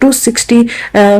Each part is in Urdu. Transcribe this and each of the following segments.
260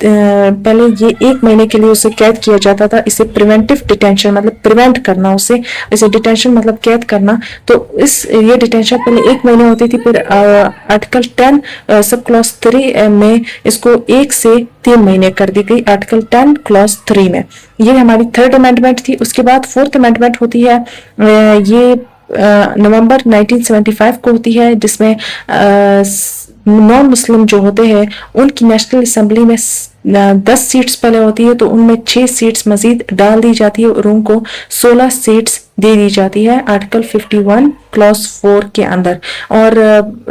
پہلے یہ 1 مہینے کے لیے اسے قید کیا جاتا تھا. اسے پریونٹیو ڈیٹینشن مطلب پریونٹ کرنا, اسے ڈیٹینشن مطلب قید کرنا. تو یہ ڈیٹینشن پہلے 1 مہینے ہوتی تھی. پھر آرٹیکل 10 سب کلاس 3 میں اس کو 1 سے 3 مہینے کر دی گئی, آرٹیکل 10 کلاس 3 میں. یہ ہماری 3rd امینڈمنٹ تھی. اس کے بعد 4th امینڈمنٹ ہوتی ہے, یہ نومبر 1975 کو ہوتی ہے, جس میں نان مسلم جو ہوتے ہیں ان کی نیشنل اسمبلی میں 10 سیٹس پہلے ہوتی ہے, تو ان میں 6 سیٹس مزید ڈال دی جاتی ہے اور ان کو 16 سیٹس دے دی جاتی ہے آرٹیکل 51 کلاس 4 کے اندر. اور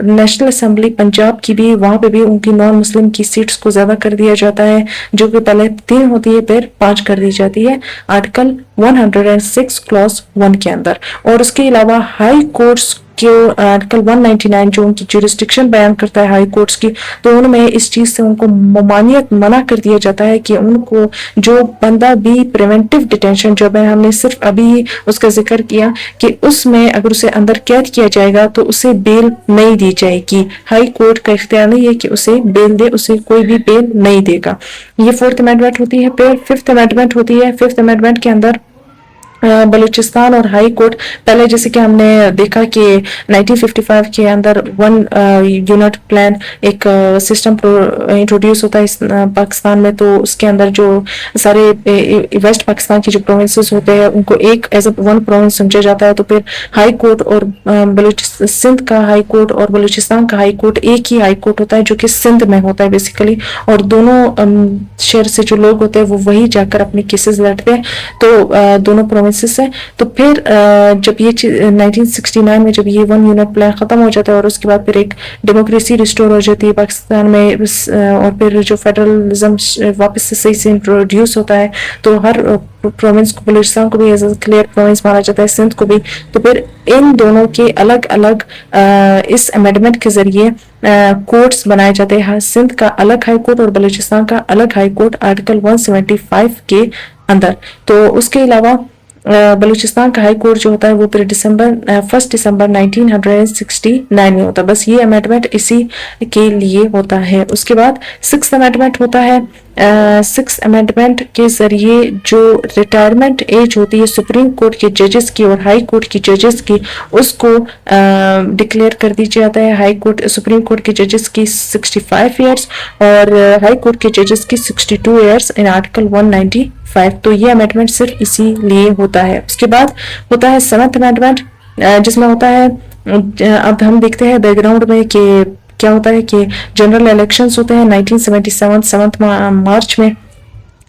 نیشنل اسمبلی پنجاب کی بھی, وہاں پہ بھی ان کی نان مسلم کی سیٹس کو زیادہ کر دیا جاتا ہے, جو کہ پہلے 3 ہوتی ہے پھر 5 کر دی جاتی ہے آرٹیکل 106 کلاس 1 کے اندر. اور اس کے علاوہ ہائی کورٹس جو آرٹیکل 199 جو ان کی جورسڈکشن بیان کرتا ہے ہائی کورٹس کی, تو ان میں اس چیز سے ان کو ممانعت منع کر دیا جاتا ہے کہ ان کو جو بندہ بھی پریونٹیو ڈیٹینشن, جو ہم نے صرف ابھی اس کا ذکر کیا کہ اس میں اگر اسے اندر قید کیا جائے گا تو اسے بیل نہیں دی جائے گی. ہائی کورٹ کا اختیار نہیں ہے کہ اسے بیل دے, اسے کوئی بھی بیل نہیں دے گا. یہ 4th امینڈمنٹ ہوتی ہے. پھر 5th امینڈمنٹ ہوتی ہے. 5th امینڈمنٹ کے اندر بلوچستان اور ہائی کورٹ, پہلے جیسے کہ ہم نے دیکھا کہ 1955 کے اندر 1 یونٹ پلان ایک سسٹم انٹروڈیوس ہوتا ہے پاکستان میں, تو اس کے اندر جو سارے ویسٹ پاکستان کی جو پروونسز ہوتے ہیں ان کو ایک ایز اے 1 پروونس سمجھا جاتا ہے. تو پھر ہائی کورٹ اور سندھ کا ہائی کورٹ اور بلوچستان کا ہائی کورٹ ایک ہی ہائی کورٹ ہوتا ہے جو کہ سندھ میں ہوتا ہے بیسیکلی, اور دونوں شہر سے جو لوگ ہوتے ہیں وہ وہی جا کر اپنے کیسز لڑتے ہیں. تو دونوں پروونس سے. تو پھر جب یہ 1969 میں جب یہ 1 یونٹ پلان ختم ہو جاتا ہے اور اس کے بعد پھر ایک ڈیموکریسی ریسٹور ہو جاتی ہے پاکستان میں, اور پھر جو فیڈرلزم واپس سے صحیح سے انٹروڈیوس ہوتا ہے, تو ہر پروونس کو, بلوچستان کو بھی ایز اے کلیئر پروونس مانا جاتا ہے, سندھ کو بھی. تو پھر ان دونوں کے الگ الگ اس امینڈمنٹ کے ذریعے کورٹس بنائے جاتے ہیں. سندھ کا الگ ہائی کورٹ اور بلوچستان کا الگ ہائی کورٹ آرٹیکل 175 کے اندر. تو اس کے علاوہ بلوچستان کا ہائی کورٹ جو ہوتا ہے وہ پھر 1 دسمبر 1969 میں ہوتا ہے. بس یہ امینڈمنٹ اسی کے لیے ہوتا ہے. اس کے بعد 6th امینڈمنٹ ہوتا ہے. 6th امینڈمنٹ کے ذریعے جو ریٹائرمنٹ ایج ہوتی ہے سپریم کورٹ کے ججز کی اور ہائی کورٹ کی ججز کی, اس کو ڈکلیئر کر دی جاتا ہے. سپریم کورٹ کے ججز کی 65 ایئرس اور ہائی کورٹ کے ججز کی 62 ایئرس ان آرٹیکل 195. تو یہ امینڈمنٹ صرف اسی لیے ہوتا ہے. اس کے بعد ہوتا ہے 7th امینڈمنٹ, جس میں ہوتا ہے, اب ہم دیکھتے ہیں بیک گراؤنڈ میں کہ کیا ہوتا ہے کہ جنرل الیکشنز ہوتے ہیں 1977 7 مارچ میں,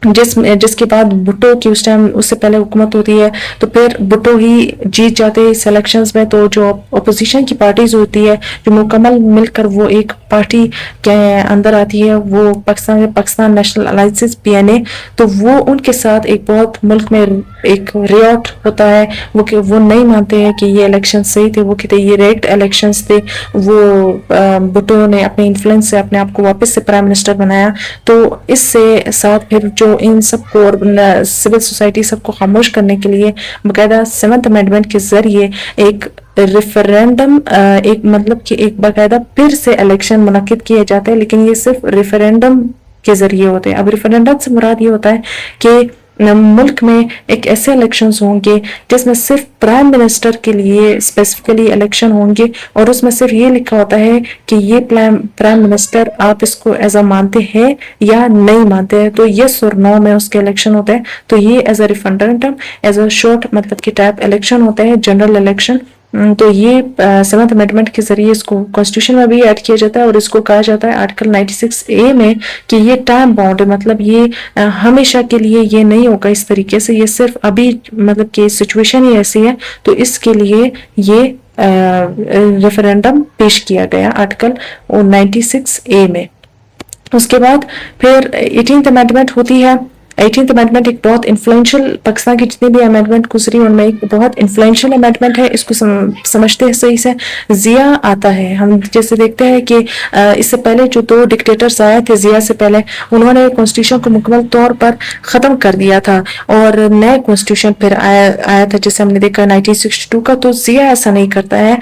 جس کے بعد بھٹو کی اس ٹائم اس سے پہلے حکومت ہوتی ہے, تو پھر بھٹو ہی جیت جاتے ہیں اس الیکشنز میں. تو جو اپوزیشن کی پارٹیز ہوتی ہے جو مکمل مل کر وہ ایک پارٹی کے اندر آتی ہے, وہ پاکستان نیشنل الائنس PNA, تو وہ ان کے ساتھ ایک بہت ملک میں ایک ریاٹ ہوتا ہے. وہ نہیں مانتے ہیں کہ یہ الیکشن صحیح تھے, وہ کہتے ہیں یہ ریگڈ الیکشنز تھے. وہ بھٹو نے اپنے انفلوئنس سے اپنے آپ کو واپس سے پرائم منسٹر بنایا. تو اس سے ساتھ پھر جو ان سب کو اور سول سوسائٹی سب کو خاموش کرنے کے لیے باقاعدہ 7th امینڈمنٹ کے ذریعے ایک ریفرینڈم, ایک مطلب کہ ایک باقاعدہ پھر سے الیکشن منعقد کیے جاتے ہیں, لیکن یہ صرف ریفرینڈم کے ذریعے ہوتے ہیں. اب ریفرینڈم سے مراد یہ ہوتا ہے کہ ملک میں ایک ایسے الیکشنز ہوں گے جس میں صرف پرائم منسٹر کے لیے اسپیسیفکلی الیکشن ہوں گے, اور اس میں صرف یہ لکھا ہوتا ہے کہ یہ پرائم منسٹر آپ اس کو ایز اے مانتے ہیں یا نہیں مانتے ہیں. تو یس اور نو میں اس کے الیکشن ہوتے ہیں. تو یہ as a referendum, as a short مطلب کہ ٹائپ الیکشن ہوتے ہیں, جنرل الیکشن. تو یہ 7th امینڈمنٹ کے ذریعے اس کو کانسٹیٹیوشن میں بھی ایڈ کیا جاتا ہے, اور اس کو کہا جاتا ہے آرٹیکل 96A میں کہ یہ ٹائم باؤنڈ ہے, مطلب یہ ہمیشہ کے لیے یہ نہیں ہوگا اس طریقے سے, یہ صرف ابھی مطلب کہ سچویشن ہی ایسی ہے, تو اس کے لیے یہ ریفرینڈم پیش کیا گیا آرٹیکل 96A میں. اس کے بعد پھر 18th امینڈمنٹ ہوتی ہے. 18th امینڈمنٹ ایک بہت انفلوئنشل، پاکستان کی جتنی بھی امینڈمنٹ گزری ان میں ایک بہت انفلوئنشل امینڈمنٹ ہے. اس کو سمجھتے ہیں صحیح سے. ضیاء آتا ہے، ہم جیسے دیکھتے ہیں کہ اس سے پہلے جو 2 ڈکٹیٹرز آئے تھے ضیاء سے پہلے، انہوں نے کانسٹیٹیوشن کو مکمل طور پر ختم کر دیا تھا اور نئے کانسٹیٹیوشن پھر آیا تھا جیسے ہم نے دیکھا 1962 کا. تو ضیاء ایسا نہیں کرتا ہے.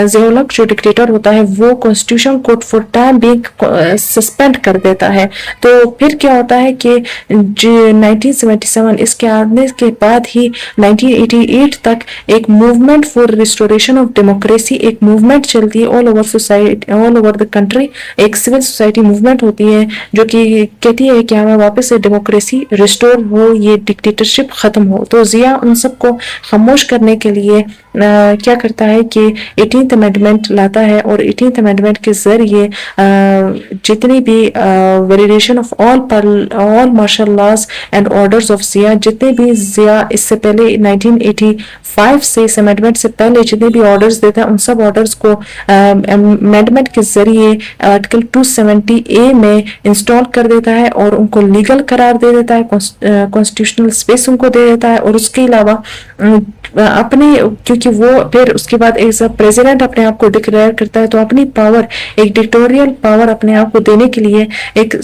ضیاء الحق جو ڈکٹیٹر ہوتا ہے وہ کانسٹیٹیوشن کو فور ٹائم بینگ سسپینڈ کر دیتا ہے. تو پھر کیا ہوتا ہے کہ 1977 اس کے آنے کے بعد ہی 1988 تک ایک movement for restoration of democracy, ایک موومنٹ چلتی ہے all our society, all over the country. ایک سول سوسائٹی موومنٹ ہوتی ہے جو کہ کہتی ہے کہ ہمیں واپس سے ڈیموکریسی ریسٹور ہو، یہ ڈکٹیٹرشپ ختم ہو. تو ضیاء ان سب کو خاموش کرنے کے لیے کیا کرتا ہے کہ 18th امینڈمنٹ لاتا ہے اور 18th امینڈمنٹ کے ذریعے جتنی بھی validation of all martial laws and orders of Zia, جتنے بھی ضیاء اس سے پہلے 1985 سے اس امینڈمنٹ سے پہلے جتنے بھی آرڈرز دیتا ہے ان سب آرڈرز کو امینڈمنٹ کے ذریعے آرٹیکل 270A میں انسٹال کر دیتا ہے اور ان کو لیگل قرار دے دیتا ہے، کانسٹیٹیوشنل اسپیس ان کو دے دیتا ہے. اور اس کے علاوہ اپنے، کیونکہ وہ پھر اس کے بعد ایز اے پریزیڈنٹ اپنے آپ کو ڈکلیئر کرتا ہے، تو اپنی پاور، ایک ڈکٹوریل پاور اپنے آپ کو دینے کے لیے ایک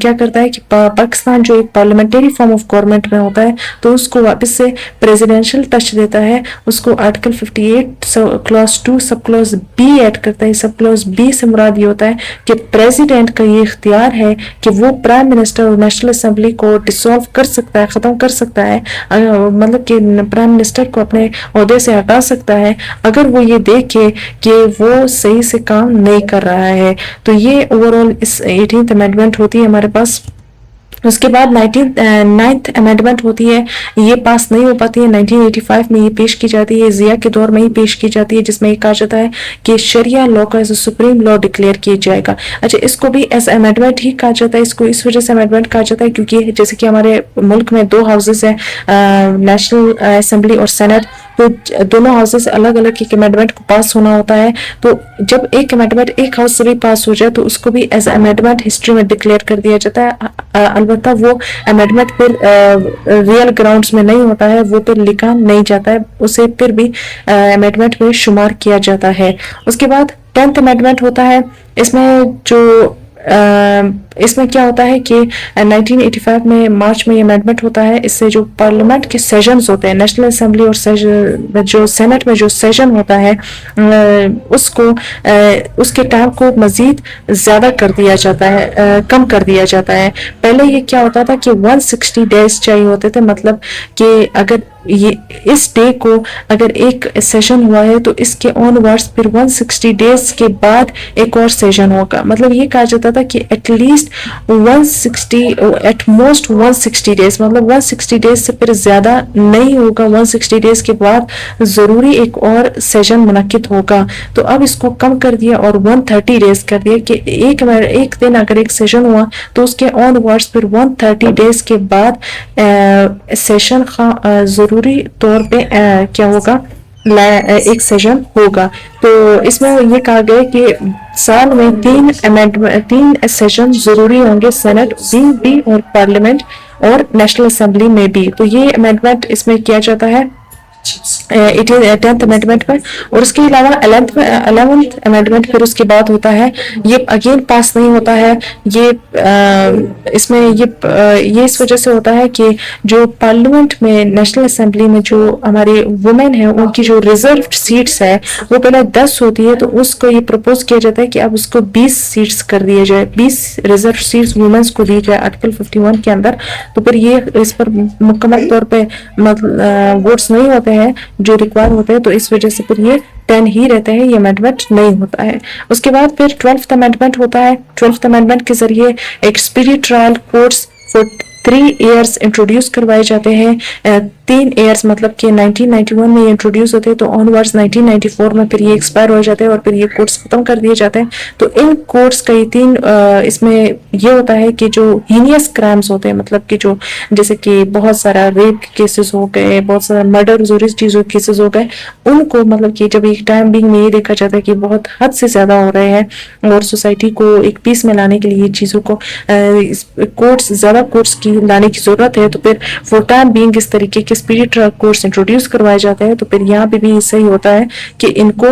کیا کرتا ہے کہ پاکستان جو ایک پارلیمنٹری فارم آف گورنمنٹ میں ہوتا ہے تو اس کو واپس سے پریزیڈینشل ٹچ دیتا ہے. اس کو article 58 class 2 sub class B add کرتا ہے. سب کلاس B سے مراد یہ ہوتا ہے کہ پریزیڈنٹ کا یہ اختیار ہے کہ وہ پرائم منسٹر اور نیشنل اسمبلی کو ڈسالو کر سکتا ہے، ختم کر سکتا ہے، مطلب کہ پرائم منسٹر کو اپنے عہدے سے ہٹا سکتا ہے اگر وہ یہ دیکھے کہ وہ صحیح سے کام نہیں کر رہا ہے. تو یہ اوور آل اس 18th امینڈمنٹ ہوتی ہے ہمارے پاس. اس کے بعد 9th امینڈمنٹ ہوتی ہے، یہ پاس نہیں ہو پاتی ہے. 1985 میں یہ پیش کی جاتی ہے، ضیاء کے دور میں ہی پیش کی جاتی ہے، جس میں یہ کہا جاتا ہے کہ شریعہ لا کا as a supreme law declare کیا جائے گا. اچھا، اس کو بھی ایز امینڈمنٹ ہی کہا جاتا ہے. اس کو اس وجہ سے امینڈمنٹ کہا جاتا ہے کیونکہ جیسے کہ ہمارے ملک میں 2 ہاؤسز ہیں، نیشنل اسمبلی اور سینٹ، تو دونوں ہاؤسز الگ الگ ایک امینڈمنٹ کو پاس ہونا ہوتا ہے. تو جب ایک امینڈمنٹ ایک ہاؤس سے بھی پاس ہو جائے تو اس کو بھی ایز امینڈمنٹ ہسٹری میں ڈکلیئر کر دیا جاتا ہے. البتہ وہ امینڈمنٹ پھر ریئل گراؤنڈز میں نہیں ہوتا ہے، وہ پھر لکھا نہیں جاتا ہے، اسے پھر بھی امینڈمنٹ میں شمار کیا جاتا ہے. اس کے بعد 10th امینڈمنٹ ہوتا ہے. اس میں کیا ہوتا ہے کہ 1985 میں مارچ میں یہ امینڈمنٹ ہوتا ہے. اس سے جو پارلیمنٹ کے سیشنز ہوتے ہیں، نیشنل اسمبلی اور جو سینٹ میں جو سیشن ہوتا ہے اس کے ٹائم کو مزید زیادہ کر دیا جاتا ہے، کم کر دیا جاتا ہے. پہلے یہ کیا ہوتا تھا کہ 160 ڈیز چاہیے ہوتے تھے، مطلب کہ اگر یہ اس ڈے کو اگر ایک سیشن ہوا ہے تو اس کے آن ورڈز پھر 160 ڈیز کے بعد ایک اور سیشن ہوگا. مطلب یہ کہا جاتا تھا کہ at least 160 at most 160 days, مطلب 160 ڈیز سے پھر زیادہ نہیں ہوگا. 160 ڈیز کے بعد ضروری ایک اور سیشن منعقد ہوگا. تو اب اس کو کم کر دیا اور 130 ڈیز کر دیا کہ ایک دن اگر ایک سیشن ہوا تو اس کے آن ورڈز پھر 130 ڈیز کے بعد سیشن ضروری طور پہ کیا ہوگا، ایک سیشن ہوگا. تو اس میں یہ کہا گیا کہ سال میں 3 سیشن ضروری ہوں گے، سینٹ بھی اور پارلیمنٹ اور نیشنل اسمبلی میں بھی. تو یہ امینڈمنٹ اس میں کیا جاتا ہے 10th امینڈمنٹ میں. اور اس کے علاوہ 11th امینڈمنٹ پھر اس کے بعد ہوتا ہے، یہ اگین پاس نہیں ہوتا ہے. اس میں یہ اس وجہ سے ہوتا ہے کہ جو پارلیمنٹ میں نیشنل اسمبلی میں جو ہمارے وومن ہیں ان کی جو ریزروڈ سیٹس ہے وہ پہلے 10 ہوتی ہے، تو اس کو یہ پروپوز کیا جاتا ہے کہ اب اس کو 20 سیٹس کر دیا جائے، 20 ریزرو سیٹس وومنس کو دی جائے آرٹیکل 51 کے اندر. تو پھر یہ اس پر مکمل طور پہ ووٹس نہیں ہوتے ہیں جو ریکوائر ہوتے ہیں، تو اس وجہ سے پھر یہ 10 ہی رہتے ہیں، یہ امینڈمنٹ نہیں ہوتا ہے. اس کے بعد پھر 12th امینڈمنٹ ہوتا ہے. 12th امینڈمنٹ کے ذریعے ایک speedy trial courts for 3 years introduce کروائے جاتے ہیں. 3 ایئرس مطلب کہ 1991 میں یہ انٹروڈیوس ہوتے ہیں تو آن ورڈز 1994 میں پھر یہ ایکسپائر ہو جاتے ہیں اور پھر یہ کورس ختم کر دیے جاتے ہیں. تو ان کورس کا یہ 3 اس میں یہ ہوتا ہے کہ جو ہینیس کرائمز ہوتے ہیں مطلب کہ جو جیسے کہ بہت سارا ریپ کیسز ہو گئے, بہت سارا مرڈر اور اس چیزوں کیسز ہو گئے, ان کو مطلب کہ جب ایک ٹائم بینگ میں یہ دیکھا جاتا ہے کہ بہت حد سے زیادہ ہو رہے ہیں اور سوسائٹی کو ایک پیس میں لانے کے لیے یہ چیزوں کو کورٹس زیادہ کورٹس کی لانے کی ضرورت ہے, تو پھر فور ٹائم بینگ اس طریقے کے اسپیڈی ٹریک کورس انٹروڈیوس کروائے جاتے ہیں. تو پھر یہاں پہ بھی صحیح ہوتا ہے کہ ان کو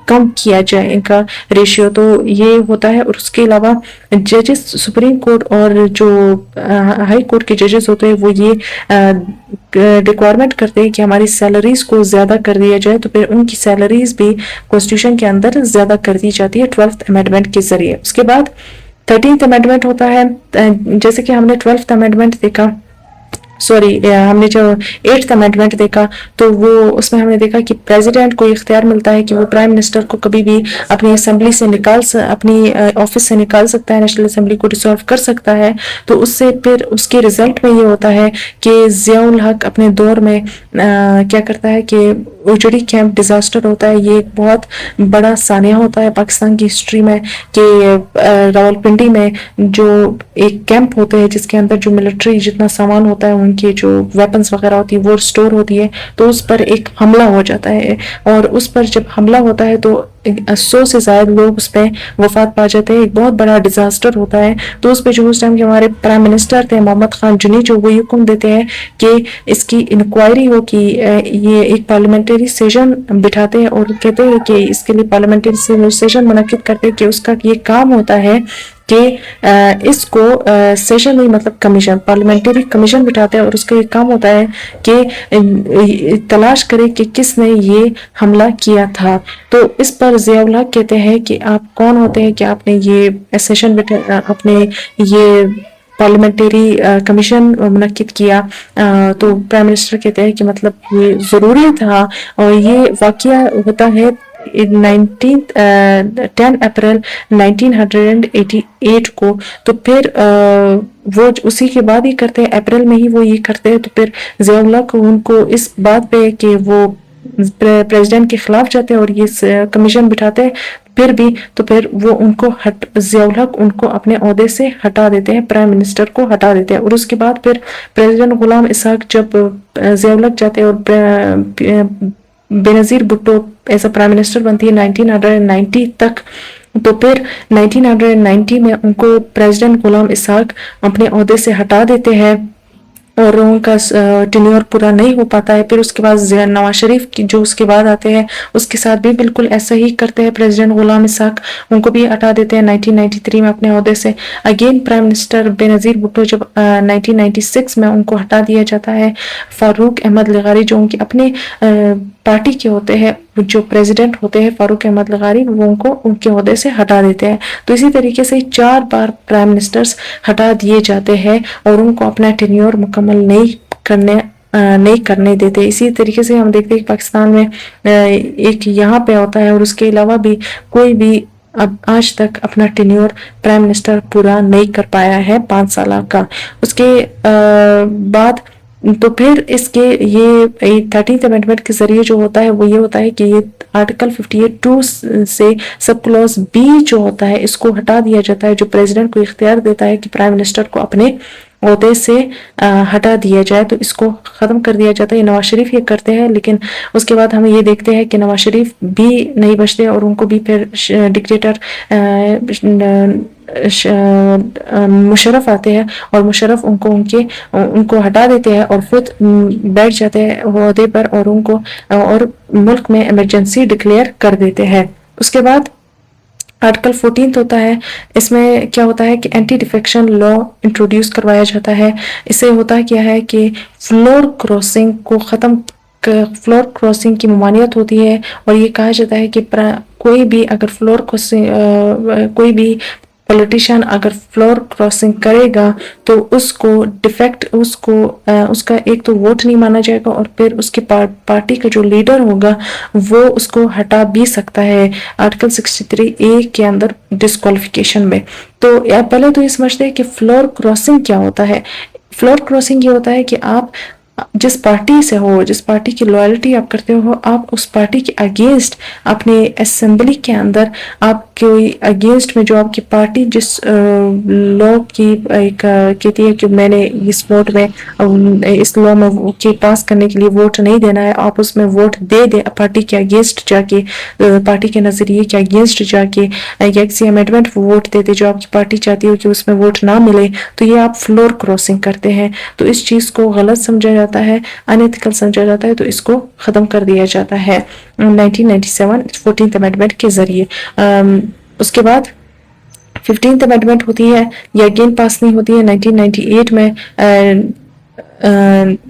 کم کیا جائے ان کا ریشیو, تو یہ ہوتا ہے. اور اس کے علاوہ ججز سپریم کورٹ اور جو ہائی کورٹ کے ججز ہوتے ہیں وہ یہ ریکوائرمنٹ کرتے ہیں کہ ہماری سیلریز کو زیادہ کر دیا جائے, تو پھر ان کی سیلریز بھی کانسٹیٹیوشن کے اندر زیادہ کر دی جاتی ہے 12th امینڈمنٹ کے ذریعے. اس کے بعد 13th امینڈمنٹ ہوتا ہے. جیسے کہ ہم نے 12th امینڈمنٹ دیکھا, ہم نے جو 8th امینڈمنٹ دیکھا تو وہ اس میں ہم نے دیکھا کہ پریزیڈنٹ کو اختیار ملتا ہے کہ وہ پرائم منسٹر کو کبھی بھی اپنی اسمبلی سے اپنی آفس سے نکال سکتا ہے, نیشنل اسمبلی کو ڈسالو کر سکتا ہے. تو اس سے پھر اس کے رزلٹ میں یہ ہوتا ہے کہ ضیاء الحق اپنے دور میں کیا کرتا ہے کہ اوجڑی کیمپ ڈیزاسٹر ہوتا ہے. یہ ایک بہت بڑا سانحہ ہوتا ہے پاکستان کی ہسٹری میں کہ راولپنڈی میں جو ایک کیمپ ہوتے ہیں جس کے اندر جو ملٹری جتنا سامان ہوتا ہے ان کی جو ویپنز وغیرہ ہوتی ہے وہ سٹور ہوتی ہے, تو اس پر ایک حملہ ہو جاتا ہے. اور اس پر جب حملہ ہوتا ہے تو 100 سے زائد لوگ اس پہ وفات پا جاتے ہیں. ایک بہت بڑا ڈیزاسٹر ہوتا ہے. تو اس پہ جو اس ٹائم کے ہمارے پرائم منسٹر تھے محمد خان جنی, جو وہ حکم دیتے ہیں کہ اس کی انکوائری ہو, کہ یہ ایک پارلیمنٹری سیشن بٹھاتے ہیں اور کہتے ہیں کہ اس کے لیے پارلیمنٹری سیشن منعقد کرتے ہیں کہ اس کا یہ کام ہوتا ہے کہ اس کو سیشن میں مطلب کمیشن پارلیمنٹری کمیشن بٹھاتے ہیں اور اس کا یہ کام ہوتا ہے کہ تلاش کرے کہ کس نے یہ حملہ کیا تھا. تو اس پر ضیاء الحق کہتے ہیں کہ آپ کون ہوتے ہیں کہ آپ نے یہ سیشن اپنے یہ پارلیمنٹری کمیشن منعقد کیا. تو پرائم منسٹر کہتے ہیں کہ مطلب یہ ضروری تھا, اور یہ واقعہ ہوتا ہے 10 اپریل 1988 کو. تو پھر وہ اسی کے بعد ہی کرتے ہیں, اپریل میں ہی وہ یہ کرتے ہیں. تو پھر ضیاء الحق ان کو اس بات پہ کہ وہ پریزیڈنٹ کے خلاف جاتے ہیں اور یہ کمیشن بٹھاتے ہیں پھر بھی, تو پھر وہ ان کو ضیاء الحق ان کو اپنے عہدے سے ہٹا دیتے ہیں, پرائم منسٹر کو ہٹا دیتے ہیں. اور اس کے بعد پھر پریزیڈنٹ غلام اسحاق جب ضیاء الحق جاتے ہیں اور Benazir Bhutto as a prime minister بنتی ہے 1990 تک, تو پھر 1990 میں ان کو پریزیڈنٹ غلام اسحاق اپنے عہدے سے ہٹا دیتے ہیں اور ان کا ٹینیور پورا نہیں ہو پاتا ہے. پھر اس کے بعد نواز شریف کی جو اس کے بعد آتے ہیں اس کے ساتھ بھی بالکل ایسا ہی کرتے ہیں. پریزیڈنٹ غلام اسحاق ان کو بھی ہٹا دیتے ہیں 1993 میں اپنے عہدے سے. Again prime minister Benazir Bhutto جب 1996 میں ان کو ہٹا دیا جاتا ہے. فاروق احمد لغاری جو ان کے اپنے پارٹی کے ہوتے ہیں, جو پریزیڈنٹ ہوتے ہیں فاروق احمد لغاری, وہ ان کو ان کے عہدے سے ہٹا دیتے ہیں. تو اسی طریقے سے 4 بار پرائم منسٹرز ہٹا دیے جاتے ہیں اور ان کو اپنا ٹینیور مکمل نہیں کرنے دیتے. اسی طریقے سے ہم دیکھتے ہیں کہ پاکستان میں ایک یہاں پہ ہوتا ہے, اور اس کے علاوہ بھی کوئی بھی اب آج تک اپنا ٹینیور پرائم منسٹر پورا نہیں کر پایا ہے 5 سالہ کا. اس کے بعد تو پھر اس کے یہ 13th امینڈمنٹ کے ذریعے جو ہوتا ہے وہ یہ ہوتا ہے کہ یہ آرٹیکل 58(2) سے سب کلوز بی جو ہوتا ہے اس کو ہٹا دیا جاتا ہے, جو پریزیڈنٹ کو اختیار دیتا ہے کہ پرائم منسٹر کو اپنے عہدے سے ہٹا دیا جائے. تو اس کو ختم کر دیا جاتا ہے. نواز شریف یہ کرتے ہیں, لیکن اس کے بعد ہم یہ دیکھتے ہیں کہ نواز شریف بھی نہیں بچتے اور ان کو بھی پھر ڈکٹیٹر مشرف آتے ہیں اور مشرف ان کو ہٹا دیتے ہیں اور خود بیٹھ جاتے ہیں عہدے پر, اور ان کو اور ملک میں ایمرجنسی ڈکلیئر کر دیتے ہیں. اس کے بعد آرٹیکل 14 ہوتا ہے. اس میں کیا ہوتا ہے کہ اینٹی ڈیفیکشن لا انٹروڈیوس کروایا جاتا ہے. اس سے ہوتا کیا ہے کہ فلور کراسنگ کی ممانعت ہوتی ہے, اور یہ کہا جاتا ہے کہ کوئی بھی اگر کوئی بھی پولیٹیشین اگر فلور کراسنگ کرے گا تو اس کو اس کا ایک تو ووٹ نہیں مانا جائے گا, اور پھر اس کے پارٹی کا جو لیڈر ہوگا وہ اس کو ہٹا بھی سکتا ہے آرٹیکل 63A کے اندر ڈسکوالیفیکیشن میں. تو پہلے تو یہ سمجھتے ہیں کہ فلور کراسنگ کیا ہوتا ہے. فلور کراسنگ یہ ہوتا ہے کہ آپ جس پارٹی سے ہو, جس پارٹی کی لائلٹی آپ کرتے ہو, آپ اس پارٹی کے اگینسٹ اپنے اسمبلی کے اندر آپ کوئی اگینسٹ میں جو آپ کی پارٹی جس لا کی ایک کہتی ہے کہ میں نے اس ووٹ میں اس لا میں کے پاس کرنے کے لیے ووٹ نہیں دینا ہے, آپ اس میں ووٹ دے دیں پارٹی کے اگینسٹ جا کے, پارٹی کے نظریے کے اگینسٹ جا کے یا کسی امینڈمنٹ ووٹ دے دے جو آپ کی پارٹی چاہتی ہو کہ اس میں ووٹ نہ ملے, تو یہ آپ فلور کراسنگ کرتے ہیں. تو اس چیز کو غلط سمجھا جاتا ہے, انیتھیکل سمجھا جاتا ہے, تو اس کو ختم کر دیا جاتا ہے 1997 14th امینڈمنٹ کے ذریعے. اس کے بعد 15th امینڈمنٹ ہوتی ہے, یہ اگین پاس نہیں ہوتی ہے 1998 میں.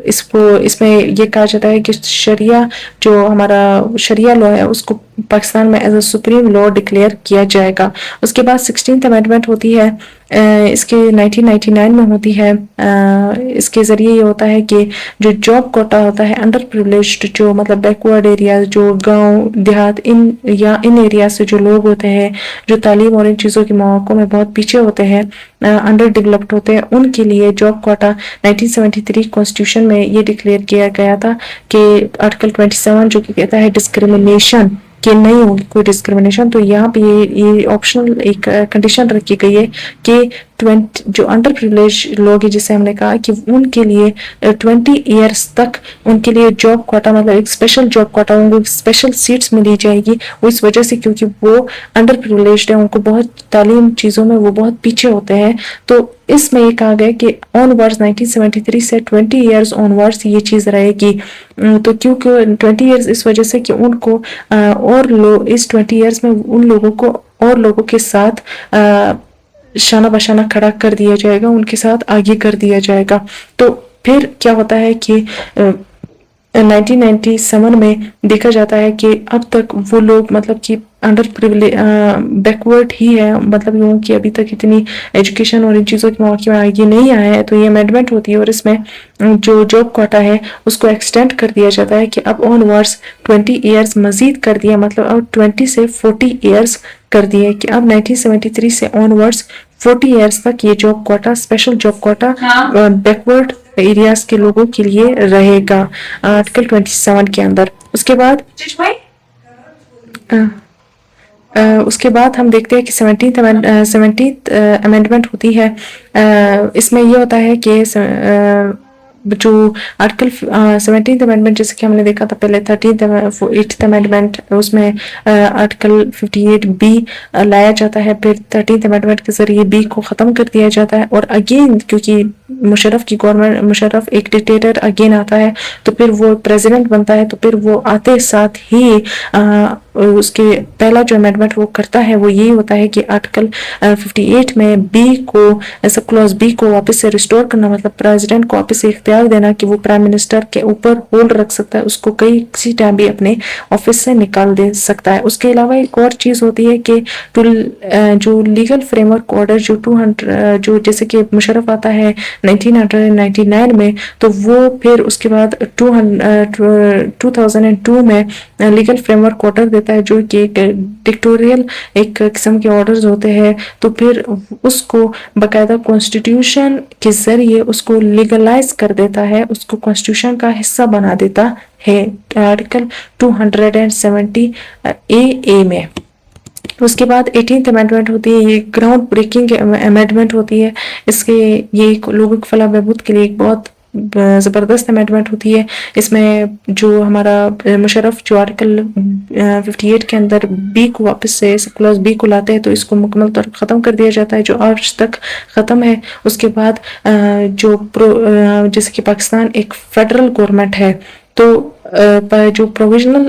اس میں یہ کہا جاتا ہے کہ شریعہ جو ہمارا شریعہ لا ہے اس کو پاکستان میں as a supreme law declare کیا جائے گا. اس کے بعد 16th امینڈمنٹ ہوتی ہے, اس کے 1999 میں ہوتی ہے. اس کے ذریعے یہ ہوتا ہے کہ جو جاب کوٹا ہوتا ہے انڈر پریولیجڈ, جو مطلب بیکورڈ ایریاز, جو گاؤں دیہات ان ایریا سے جو لوگ ہوتے ہیں جو تعلیم اور ان چیزوں کے مواقع میں بہت پیچھے ہوتے ہیں, انڈر ڈیولپڈ ہوتے ہیں, ان کے لیے جاب کوٹا 1973 کانسٹیٹیوشن میں یہ ڈکلیئر کیا گیا تھا کہ آرٹیکل 27 جو کہ کہتا ہے ڈسکریمنیشن کہ نہیں ہوگی کوئی ڈسکریمنیشن. تو یہاں پہ یہ آپشنل ایک کنڈیشن رکھی گئی ہے کہ جو انڈر پریولیج لوگ ہیں جسے ہم نے کہا کہ ان کے لیے 20 ایئرس تک ان کے لیے جاب کوٹا مطلب ایک اسپیشل جاب کوٹا, ان کو اسپیشل سیٹس ملی جائے گی. وہ اس وجہ سے کیونکہ وہ انڈر پریولیجڈ ہیں, ان کو بہت تعلیم چیزوں میں وہ بہت پیچھے ہوتے ہیں. تو اس میں یہ کہا گیا کہ آن ورڈز 1973 سے 20 ایئرز آن ورڈز یہ چیز رہے گی. تو کیونکہ 20 ایئرز اس وجہ سے کہ ان کو اور لوگ اس 20 ایئرز میں ان لوگوں کو اور لوگوں کے ساتھ شانہ بشانہ کھڑا کر دیا جائے گا, ان کے ساتھ آگے کر دیا جائے گا. تو پھر کیا ہوتا ہے کہ 1997 میں دیکھا جاتا ہے کہ اب تک وہ لوگ مطلب کہ انڈر بیکورڈ ہی ہے, مطلب لوگوں کی ابھی تک اتنی ایجوکیشن اور ان چیزوں کے مواقع میں آگے نہیں آیا ہے. تو یہ امینڈمنٹ ہوتی ہے اور اس میں جو جاب کوٹا ہے اس کو ایکسٹینڈ کر دیا جاتا ہے کہ اب آن ورڈز 20 ایئرز مزید کر دیا, مطلب اب 20 سے 40 ایئرز کر دیے کہ اب 1973 سے آن ورڈز 40 ایئرز تک یہ job quota special job quota backward areas کے لوگوں کے لیے رہے گا آرٹیکل 27 کے اندر. اس کے بعد ہم دیکھتے ہیں کہ 17th امینڈمنٹ ہوتی ہے. اس میں یہ ہوتا ہے کہ جو آرٹیکل 17th امینڈمنٹ جیسے کہ ہم نے دیکھا تھا پہلے 8th امینڈمنٹ, اس میں آرٹیکل 58B لایا جاتا ہے, پھر 13th امینڈمنٹ کے ذریعے B کو ختم کر دیا جاتا ہے. اور اگین کیونکہ مشرف کی گورنمنٹ, مشرف ایک ڈکٹیٹر اگین آتا ہے تو پھر وہ پریزیڈنٹ بنتا ہے, تو پھر وہ آتے ساتھ ہی اس کے پہلا جو امینڈمنٹ وہ کرتا ہے وہ یہی ہوتا ہے کہ آرٹیکل 58 میں B کو سب کلوز B کو واپس سے ریسٹور کرنا, مطلب پریزیڈنٹ کو واپس سے اختیار دینا کہ وہ پرائم منسٹر کے اوپر ہولڈ رکھ سکتا ہے, اس کو کسی ٹائم بھی اپنے آفس سے نکال دے سکتا ہے. اس کے علاوہ ایک اور چیز ہوتی ہے کہ جو لیگل فریم ورک آرڈر جو 200 جو جیسے کہ مشرف آتا ہے 1999 میں, تو وہ پھر اس کے بعد 2002 میں لیگل فریم ورک آرڈر دیتا ہے جو کہ ڈکٹوریل ایک قسم کے آرڈرز ہوتے ہیں. تو پھر اس کو باقاعدہ کانسٹیٹیوشن کے ذریعے اس کو لیگلائز کر دیتا ہے, اس کو کانسٹیٹیوشن کا حصہ بنا دیتا ہے آرٹیکل 270 اے میں. اس کے بعد 18th امینڈمنٹ ہوتی ہے, یہ گراؤنڈ بریکنگ امینڈمنٹ ہوتی ہے. اس کے یہ لوگوں کی فلاح بہبود کے لیے ایک بہت زبردست امینڈمنٹ ہوتی ہے. اس میں جو ہمارا مشرف جو آرٹیکل 58 کے اندر B کو واپس سے کلوز B کو لاتے ہیں تو اس کو مکمل طور پر ختم کر دیا جاتا ہے جو آج تک ختم ہے. اس کے بعد جیسے کہ پاکستان ایک فیڈرل گورنمنٹ ہے, تو جو پروویژنل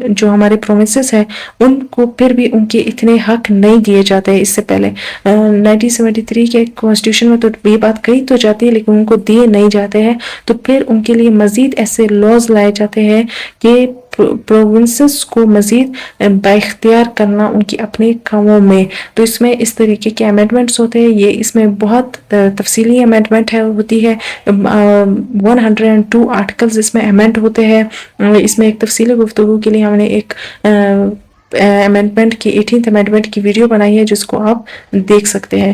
جو ہمارے پروونسز ہیں ان کو پھر بھی ان کے اتنے حق نہیں دیے جاتے ہیں. اس سے پہلے 1973 کے کانسٹیٹیوشن میں تو یہ بات کہی تو جاتی ہے لیکن ان کو دیے نہیں جاتے ہیں. تو پھر ان کے لیے مزید ایسے لاز لائے جاتے ہیں کہ پروونسز کو مزید بااختیار کرنا ان کی اپنے کاموں میں. تو اس میں اس طریقے کے امینڈمنٹس ہوتے ہیں. یہ اس میں بہت تفصیلی امینڈمنٹ ہوتی ہے, 102 آرٹیکلز اس میں امینڈ ہوتے ہیں. اس میں ایک تفصیلی گفتگو کے لیے ہم نے ایک امینڈمنٹ کی 18th امینڈمنٹ کی ویڈیو بنائی ہے جس کو آپ دیکھ سکتے ہیں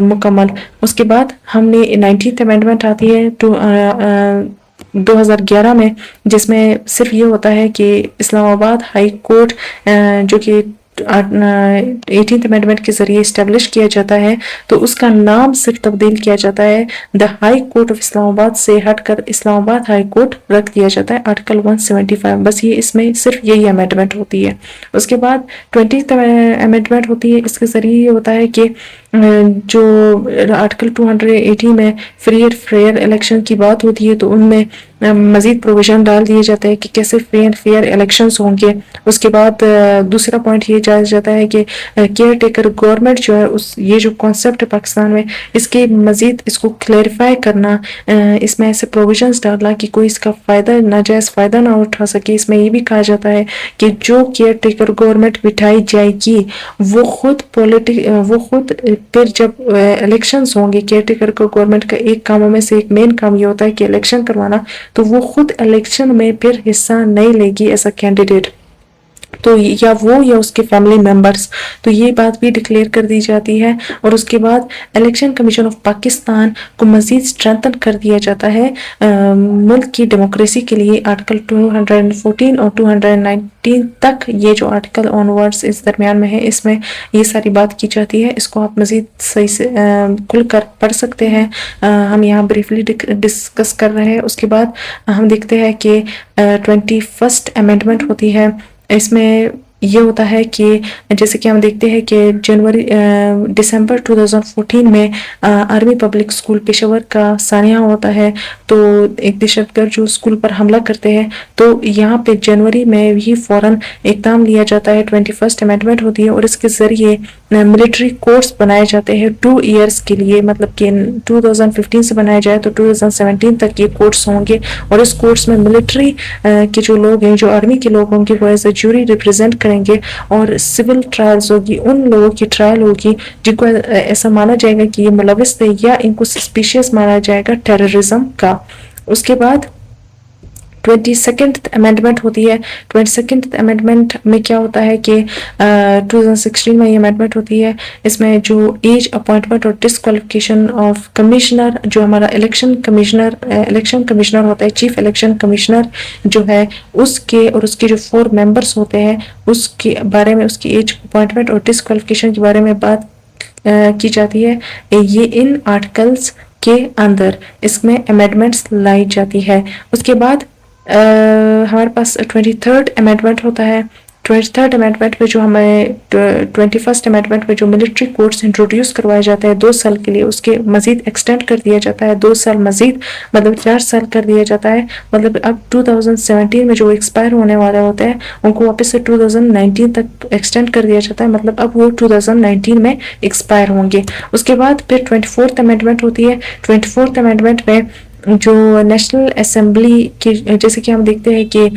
مکمل. اس کے بعد ہم نے 19th امینڈمنٹ آتی ہے, تو 2011 میں، جس میں صرف یہ ہوتا ہے کہ اسلام آباد ہائی کورٹ جو کہ 18th امینڈمنٹ کے ذریعے اسٹیبلش کیا جاتا ہے، تو اس کا نام صرف تبدیل کیا جاتا ہے دا ہائی کورٹ آف اسلام آباد سے ہٹ کر اسلام آباد ہائی کورٹ رکھ دیا جاتا ہے آرٹیکل 175. بس یہ اس میں صرف یہی امینڈمنٹ ہوتی ہے. اس کے بعد 20th امینڈمنٹ ہوتی ہے. اس کے ذریعے یہ ہوتا ہے کہ جو آرٹیکل 280 میں فری اینڈ فیئر الیکشن کی بات ہوتی ہے، تو ان میں مزید پروویژن ڈال دیے جاتے ہیں کہ کیسے فری اینڈ فیئر الیکشنز ہوں گے. اس کے بعد دوسرا پوائنٹ یہ جایا جاتا ہے کہ کیئر ٹیکر گورنمنٹ جو ہے، یہ جو کانسیپٹ ہے پاکستان میں، اس کے مزید اس کو کلیریفائی کرنا، اس میں ایسے پروویژنز ڈالنا کہ کوئی اس کا فائدہ ناجائز فائدہ نہ اٹھا سکے. اس میں یہ بھی کہا جاتا ہے کہ جو کیئر ٹیکر گورنمنٹ بٹھائی جائے گی وہ خود پھر جب الیکشنز ہوں گے، کیئر ٹیکر کو گورنمنٹ کا ایک کاموں میں سے ایک مین کام یہ ہوتا ہے کہ الیکشن کروانا، تو وہ خود الیکشن میں پھر حصہ نہیں لے گی ایز اے کینڈیڈیٹ، تو یا وہ یا اس کے فیملی ممبرس. تو یہ بات بھی ڈکلیئر کر دی جاتی ہے. اور اس کے بعد الیکشن کمیشن آف پاکستان کو مزید اسٹرینتھن کر دیا جاتا ہے ملک کی ڈیموکریسی کے لیے. آرٹیکل 214 اور 219 تک یہ جو آرٹیکل آن ورڈس اس درمیان میں ہے، اس میں یہ ساری بات کی جاتی ہے. اس کو آپ مزید صحیح سے کھل کر پڑھ سکتے ہیں. ہم یہاں بریفلی ڈسکس کر رہے ہیں. اس کے بعد ہم دیکھتے ہیں کہ 21st امینڈمنٹ ہوتی ہے. اس میں یہ ہوتا ہے کہ جیسے کہ ہم دیکھتے ہیں کہ دسمبر 2014 میں آرمی پبلک اسکول پشاور کا سانحہ ہوتا ہے. تو ایک دہشت گرد جو اسکول پر حملہ کرتے ہیں، تو یہاں پہ جنوری میں بھی فوراً اقدام لیا جاتا ہے. 21st امینڈمنٹ ہوتی ہے اور اس کے ذریعے ملٹری کورٹس بنائے جاتے ہیں 2 ایئرس کے لیے. مطلب کہ 2015 سے بنایا جائے تو 2017 تک یہ کورٹس ہوں گے، اور اس کورٹس میں ملٹری کے جو لوگ ہیں، جو آرمی کے لوگ ہوں گے، وہ ایز اے جوری ریپرزینٹ کریں گے. اور سول ٹرائلز ہوگی، ان لوگوں کی ٹرائل ہوگی جن کو ایسا مانا جائے گا کہ یہ ملوث تھے یا ان کو سسپیشیس مانا جائے گا ٹیررزم کا. اس کے بعد 22nd امینڈمنٹ ہوتی ہے. 22nd امینڈمنٹ میں کیا ہوتا ہے کہ 2016 میں یہ امینڈمنٹ ہوتی ہے. اس میں جو ایج اپوائنٹمنٹ اور ڈسکوالیفیکیشن آف کمشنر، جو ہمارا الیکشن کمشنر ہوتا ہے، چیف الیکشن کمشنر جو ہے، اس کے اور اس کے جو 4 ممبرس ہوتے ہیں، اس کے بارے میں، اس کی ایج اپوائنٹمنٹ اور ڈسکوالیفیکیشن کے بارے میں بات کی جاتی ہے. یہ ان آرٹیکلز کے اندر اس میں امینڈمنٹس لائی جاتی ہے. اس کے بعد ہمارے پاس 23rd امینڈمنٹ ہوتا ہے. 23rd امینڈمنٹ میں جو ہمیں 21st امینڈمنٹ میں جو ملٹری کورٹس انٹروڈیوس کروائے جاتے ہیں 2 سال کے لیے، اس کے مزید ایکسٹینڈ کر دیا جاتا ہے 2 سال مزید، مطلب 4 سال کر دیا جاتا ہے. مطلب اب 2017 میں جو ایکسپائر ہونے والے ہوتے ہیں ان کو واپس سے 2019 تک ایکسٹینڈ کر دیا جاتا ہے. مطلب اب وہ 2019 میں ایکسپائر ہوں گے. اس کے بعد پھر 24th امینڈمنٹ ہوتی ہے. 24th امینڈمنٹ میں جو نیشنل اسمبلی کی، جیسے کہ ہم دیکھتے ہیں کہ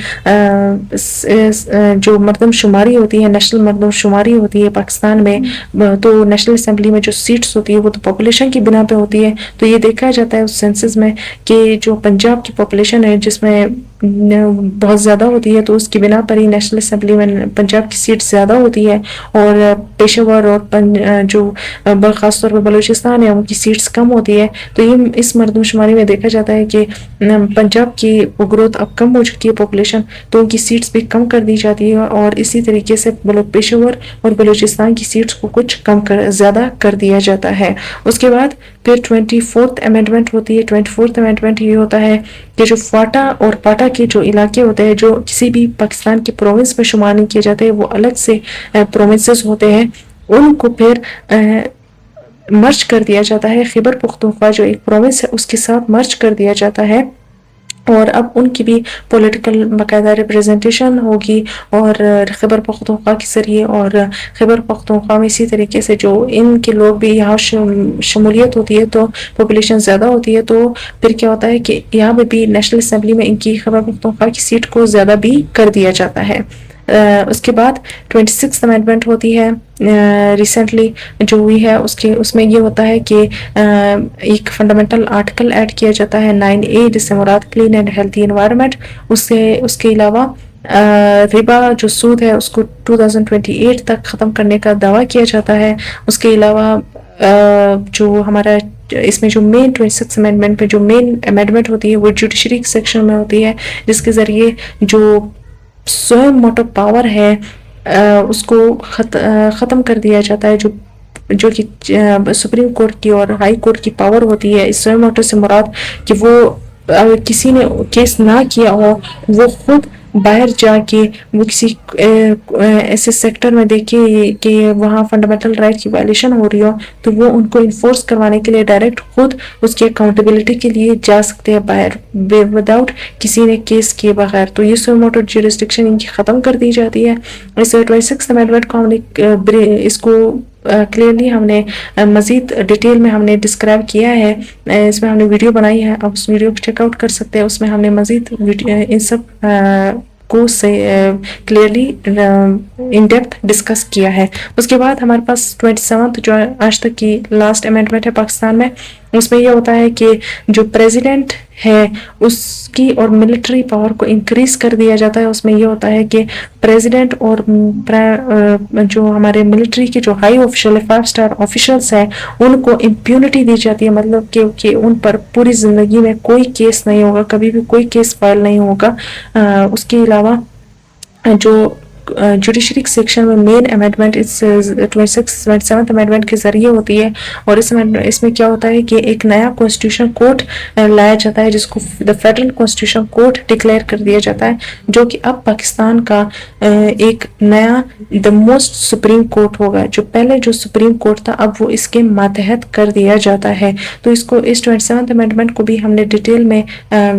جو مردم شماری ہوتی ہے، نیشنل مردم شماری ہوتی ہے پاکستان میں، تو نیشنل اسمبلی میں جو سیٹس ہوتی ہے وہ تو پاپولیشن کی بنا پہ ہوتی ہے. تو یہ دیکھا جاتا ہے اس سینسس میں کہ جو پنجاب کی پاپولیشن ہے جس میں بہت زیادہ ہوتی ہے، تو اس کی بنا پر ہی نیشنل اسمبلی میں پنجاب کی سیٹ زیادہ ہوتی ہے، اور پشاور اور جو خاص طور پر بلوچستان ہے ان کی سیٹس کم ہوتی ہے. تو یہ اس مردم شماری میں دیکھا جاتا ہے کہ پنجاب کی گروتھ اب کم ہو چکی ہے پاپولیشن، تو ان کی سیٹس بھی کم کر دی جاتی ہے، اور اسی طریقے سے پشاور اور بلوچستان کی سیٹس کو کچھ زیادہ کر دیا جاتا ہے. اس کے بعد پھر 24th امینڈمنٹ ہوتی ہے. 24th امینڈمنٹ یہ ہوتا ہے کہ جو فاٹا اور پاٹا کے جو علاقے ہوتے ہیں، جو کسی بھی پاکستان کے پروونس میں شمار نہیں کیے جاتے، وہ الگ سے پروونسز ہوتے ہیں، ان کو پھر مرج کر دیا جاتا ہے. خیبر پختونخوا جو ایک پروونس ہے اس کے ساتھ مرج کر دیا جاتا ہے، اور اب ان کی بھی پولیٹیکل باقاعدہ ریپریزنٹیشن ہوگی، اور خیبر پختونخوا کے ذریعے. اور خیبر پختونخوا میں اسی طریقے سے جو ان کے لوگ بھی یہاں شمولیت ہوتی ہے، تو پاپولیشن زیادہ ہوتی ہے، تو پھر کیا ہوتا ہے کہ یہاں پہ بھی نیشنل اسمبلی میں ان کی خیبر پختونخوا کی سیٹ کو زیادہ بھی کر دیا جاتا ہے. اس کے بعد 26th امینڈمنٹ ہوتی ہے ریسنٹلی جو ہوئی ہے. اس میں یہ ہوتا ہے کہ ایک فنڈامنٹل آرٹیکل ایڈ کیا جاتا ہے 9A، جس سے مراد کلین اینڈ ہیلتھی انوائرمنٹ. اس کے علاوہ ربا جو سود ہے اس کو 2028 تک ختم کرنے کا دعویٰ کیا جاتا ہے. اس کے علاوہ جو ہمارا اس میں جو مین 26 امینڈمنٹ پہ جو مین امینڈمنٹ ہوتی ہے وہ جوڈیشری سیکشن میں ہوتی ہے، جس کے ذریعے جو سوئم موٹو پاور ہے اس کو ختم کر دیا جاتا ہے، جو کہ سپریم کورٹ کی اور ہائی کورٹ کی پاور ہوتی ہے۔ اس سوئم موٹو سے مراد کہ وہ کسی نے کیس نہ کیا ہو، وہ خود باہر جا کے وہ کسی ایسے سیکٹر میں دیکھے کہ وہاں فنڈامنٹل رائٹ کی وائلیشن ہو رہی ہو، تو وہ ان کو انفورس کروانے کے لیے ڈائریکٹ خود اس کی اکاؤنٹیبلٹی کے لیے جا سکتے ہیں باہر، وداؤٹ کسی نے کیس کیے بغیر۔ تو یہ سو موٹو جیورسڈکشن ان کی ختم کر دی جاتی ہے۔ اس 26 امینڈمنٹ کو ہم نے اس کو کلیئرلی ہم نے مزید ڈیٹیل میں ہم نے ڈسکرائب کیا ہے، اس میں ہم نے ویڈیو بنائی ہے، آپ اس ویڈیو کو چیک آؤٹ کر سکتے ہیں۔ اس میں ہم نے مزید ان سب کو سے کلیئرلی ان ڈیپتھ ڈسکس کیا ہے۔ اس کے بعد ہمارے پاس 27 جو آج تک کی لاسٹ امینڈمنٹ ہے پاکستان میں، اس میں یہ ہوتا ہے کہ جو پریزیڈنٹ ہے اس کی اور ملٹری پاور کو انکریز کر دیا جاتا ہے۔ اس میں یہ ہوتا ہے کہ پریزیڈنٹ اور جو ہمارے ملٹری کے جو ہائی آفیشل 5 اسٹار آفیشلس ہیں ان کو امپیونٹی دی جاتی ہے، مطلب کہ ان پر پوری زندگی میں کوئی کیس نہیں ہوگا، کبھی بھی کوئی کیس فائل نہیں ہوگا۔ اس کے علاوہ جو جوڈیشری سیکشن میں مین امینڈمنٹ اس 27 امینڈمنٹ کے ذریعے ہوتی ہے، اور اس میں کیا ہوتا ہے کہ ایک نیا کانسٹیٹیوشن کورٹ لایا جاتا ہے جس کو the federal constitution court declare کر دیا جاتا ہے، جو کہ اب پاکستان کا ایک نیا دا موسٹ سپریم کورٹ ہوگا۔ جو پہلے جو سپریم کورٹ تھا اب وہ اس کے ماتحت کر دیا جاتا ہے۔ تو اس 27 امینڈمنٹ کو بھی ہم نے ڈیٹیل میں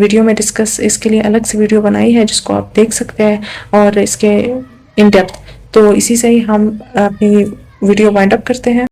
ویڈیو میں ڈسکس، اس کے لیے الگ سے ویڈیو بنائی ہے جس کو آپ دیکھ سکتے ہیں، اور اس کے ان ڈیپتھ۔ تو اسی سے ہی ہم اپنی ویڈیو وائنڈ اپ کرتے ہیں۔